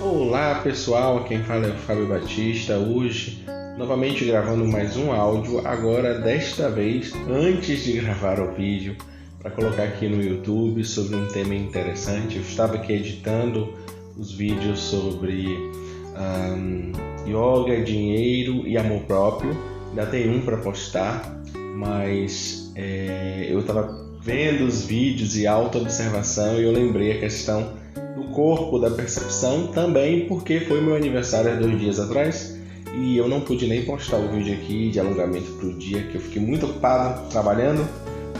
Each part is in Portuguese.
Olá pessoal, quem fala é o Fábio Batista, hoje novamente gravando mais um áudio, agora desta vez antes de gravar o vídeo, para colocar aqui no YouTube sobre um tema interessante. Eu estava aqui editando os vídeos sobre yoga, dinheiro e amor próprio, ainda tem um para postar, mas eu estava vendo os vídeos e auto-observação e eu lembrei a questão do corpo, da percepção, também porque foi meu aniversário há 2 dias atrás e eu não pude nem postar o vídeo aqui de alongamento para o dia, que eu fiquei muito ocupado trabalhando,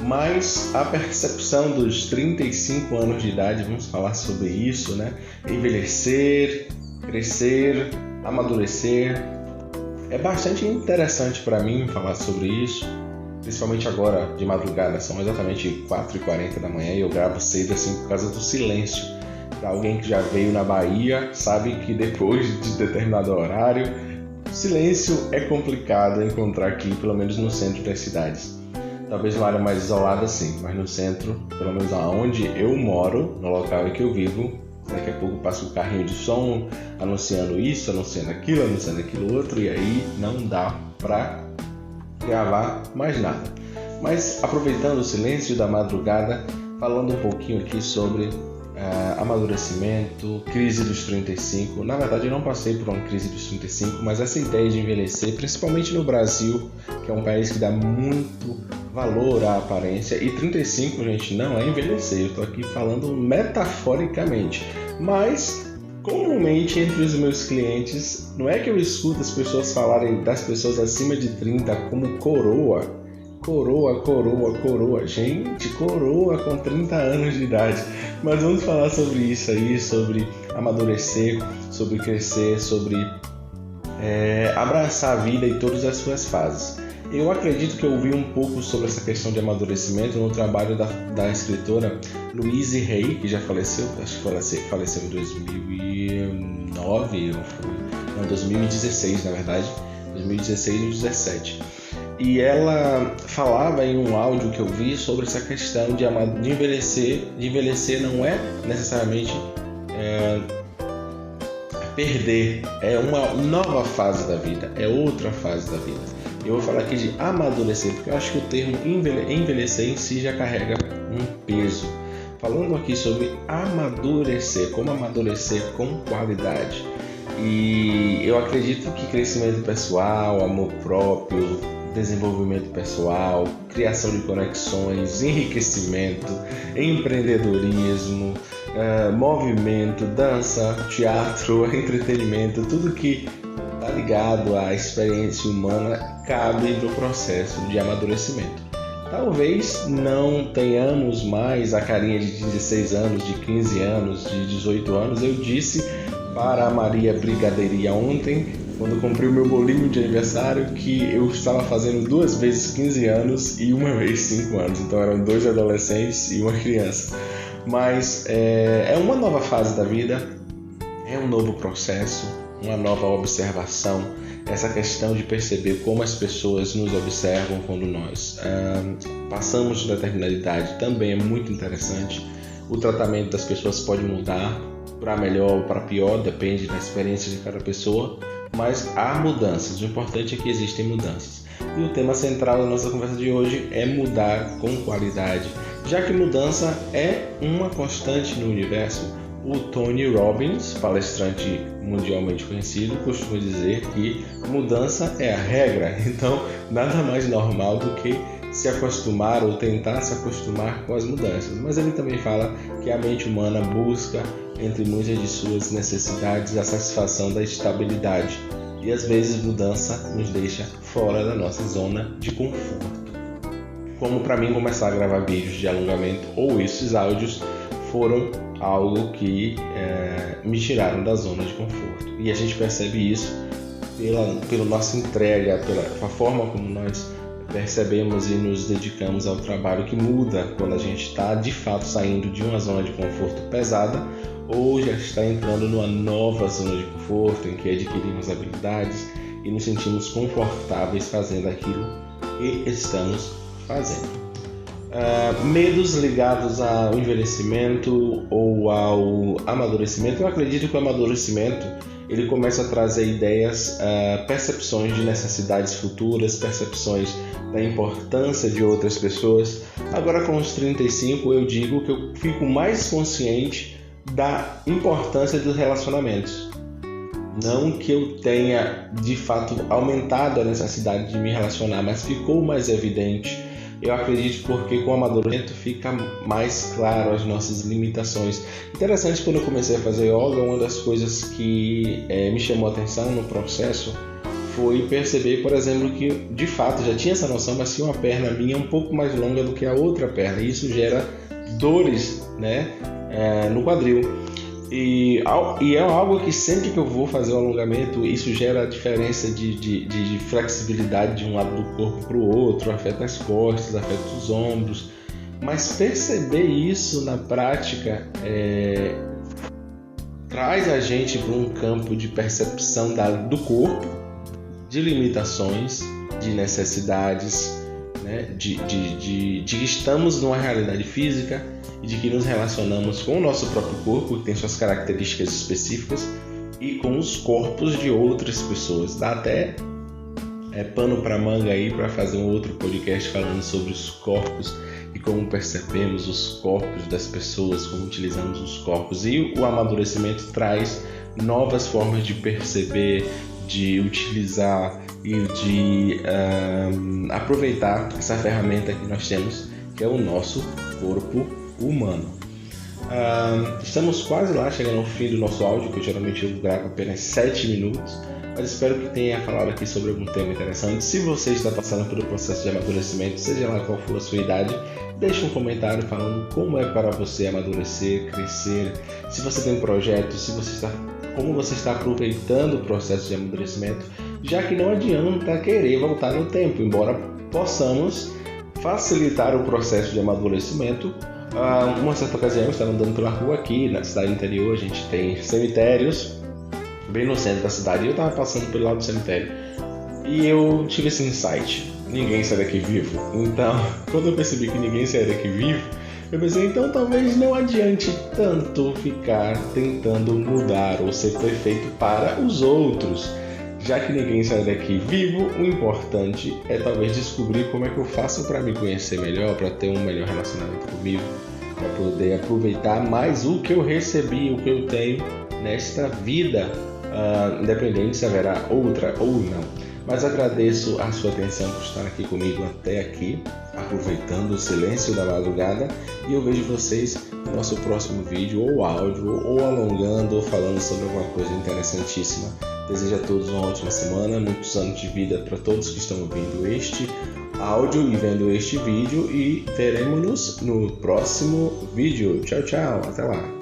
mas a percepção dos 35 anos de idade, vamos falar sobre isso, né? Envelhecer, crescer, amadurecer, é bastante interessante para mim falar sobre isso, principalmente agora de madrugada, são exatamente 4h40 da manhã e eu gravo cedo assim por causa do silêncio. Para alguém que já veio na Bahia, sabe que depois de determinado horário, silêncio é complicado encontrar aqui, pelo menos no centro das cidades. Talvez uma área mais isolada sim, mas no centro, pelo menos onde eu moro, no local em que eu vivo, daqui a pouco passa um carrinho de som anunciando isso, anunciando aquilo outro, e aí não dá para gravar mais nada. Mas aproveitando o silêncio da madrugada, falando um pouquinho aqui sobre amadurecimento, crise dos 35. Na verdade eu não passei por uma crise dos 35, mas essa ideia de envelhecer, principalmente no Brasil, que é um país que dá muito valor à aparência, e 35, gente, não é envelhecer, eu estou aqui falando metaforicamente, mas comumente entre os meus clientes, não é que eu escuto as pessoas falarem das pessoas acima de 30 como coroa. Coroa, gente, coroa com 30 anos de idade. Mas vamos falar sobre isso aí, sobre amadurecer, sobre crescer, sobre abraçar a vida e todas as suas fases. Eu acredito que eu ouvi um pouco sobre essa questão de amadurecimento no trabalho da escritora Louise Hay, que já faleceu, acho que faleceu em 2009, não, 2016 na verdade, 2016 e 2017. E ela falava em um áudio que eu vi sobre essa questão de envelhecer. De envelhecer não é necessariamente perder, é uma nova fase da vida, é outra fase da vida. Eu vou falar aqui de amadurecer, porque eu acho que o termo envelhecer em si já carrega um peso. Falando aqui sobre amadurecer, como amadurecer com qualidade. E eu acredito que crescimento pessoal, amor próprio, desenvolvimento pessoal, criação de conexões, enriquecimento, empreendedorismo, movimento, dança, teatro, entretenimento, tudo que está ligado à experiência humana cabe no processo de amadurecimento. Talvez não tenhamos mais a carinha de 16 anos, de 15 anos, de 18 anos. Eu disse para a Maria Brigadeiria ontem, quando comprei o meu bolinho de aniversário, que eu estava fazendo 2 vezes 15 anos e 1 vez 5 anos. Então eram 2 adolescentes e 1 criança. Mas é uma nova fase da vida, é um novo processo, uma nova observação. Essa questão de perceber como as pessoas nos observam quando nós passamos de determinada idade também é muito interessante. O tratamento das pessoas pode mudar para melhor ou para pior, depende da experiência de cada pessoa, mas há mudanças. O importante é que existem mudanças. E o tema central da nossa conversa de hoje é mudar com qualidade, já que mudança é uma constante no universo. O Tony Robbins, palestrante mundialmente conhecido, costuma dizer que mudança é a regra. Então, nada mais normal do que se acostumar ou tentar se acostumar com as mudanças. Mas ele também fala que a mente humana busca, entre muitas de suas necessidades, a satisfação da estabilidade. E às vezes mudança nos deixa fora da nossa zona de conforto. Como para mim começar a gravar vídeos de alongamento ou esses áudios foram algo que me tiraram da zona de conforto. E a gente percebe isso pela nossa entrega, pela forma como nós percebemos e nos dedicamos ao trabalho, que muda quando a gente está de fato saindo de uma zona de conforto pesada ou já está entrando numa nova zona de conforto em que adquirimos habilidades e nos sentimos confortáveis fazendo aquilo que estamos fazendo. Medos ligados ao envelhecimento ou ao amadurecimento. Eu acredito que o amadurecimento ele começa a trazer ideias, percepções de necessidades futuras, percepções da importância de outras pessoas. Agora com os 35 eu digo que eu fico mais consciente da importância dos relacionamentos. Não que eu tenha de fato aumentado a necessidade de me relacionar, mas ficou mais evidente. Eu acredito porque com o amadurecimento fica mais claro as nossas limitações. Interessante, quando eu comecei a fazer yoga, uma das coisas que me chamou a atenção no processo foi perceber, por exemplo, que de fato já tinha essa noção, mas tinha uma perna minha um pouco mais longa do que a outra perna, e isso gera dores, né, no quadril. E é algo que sempre que eu vou fazer o alongamento, isso gera a diferença de flexibilidade de um lado do corpo para o outro, afeta as costas, afeta os ombros. Mas perceber isso na prática traz a gente para um campo de percepção do corpo, de limitações, de necessidades, né? de que estamos numa realidade física e de que nos relacionamos com o nosso próprio corpo, que tem suas características específicas, e com os corpos de outras pessoas. Dá até pano para manga aí para fazer um outro podcast falando sobre os corpos e como percebemos os corpos das pessoas, como utilizamos os corpos. E o amadurecimento traz novas formas de perceber, de utilizar e de aproveitar essa ferramenta que nós temos, que é o nosso corpo humano. Estamos quase lá, chegando ao fim do nosso áudio, que geralmente eu gravo apenas 7 minutos, mas espero que tenha falado aqui sobre algum tema interessante. Se você está passando pelo processo de amadurecimento, seja lá qual for a sua idade, deixe um comentário falando como é para você amadurecer, crescer, se você tem um projeto, como você está aproveitando o processo de amadurecimento, já que não adianta querer voltar no tempo, embora possamos facilitar o processo de amadurecimento. Uma certa ocasião eu estava andando pela rua aqui na cidade interior, a gente tem cemitérios bem no centro da cidade, e eu estava passando pelo lado do cemitério e eu tive esse insight: ninguém sai daqui vivo. Então, quando eu percebi que ninguém sai daqui vivo, eu pensei, então talvez não adiante tanto ficar tentando mudar ou ser perfeito para os outros. Já que ninguém sai daqui vivo, o importante é talvez descobrir como é que eu faço para me conhecer melhor, para ter um melhor relacionamento comigo, para poder aproveitar mais o que eu recebi, o que eu tenho nesta vida, independente se haverá outra ou não. Mas agradeço a sua atenção por estar aqui comigo até aqui, aproveitando o silêncio da madrugada, e eu vejo vocês no nosso próximo vídeo, ou áudio, ou alongando, ou falando sobre alguma coisa interessantíssima. Desejo a todos uma ótima semana, muitos anos de vida para todos que estão ouvindo este áudio e vendo este vídeo, e veremos-nos no próximo vídeo. Tchau, tchau, até lá!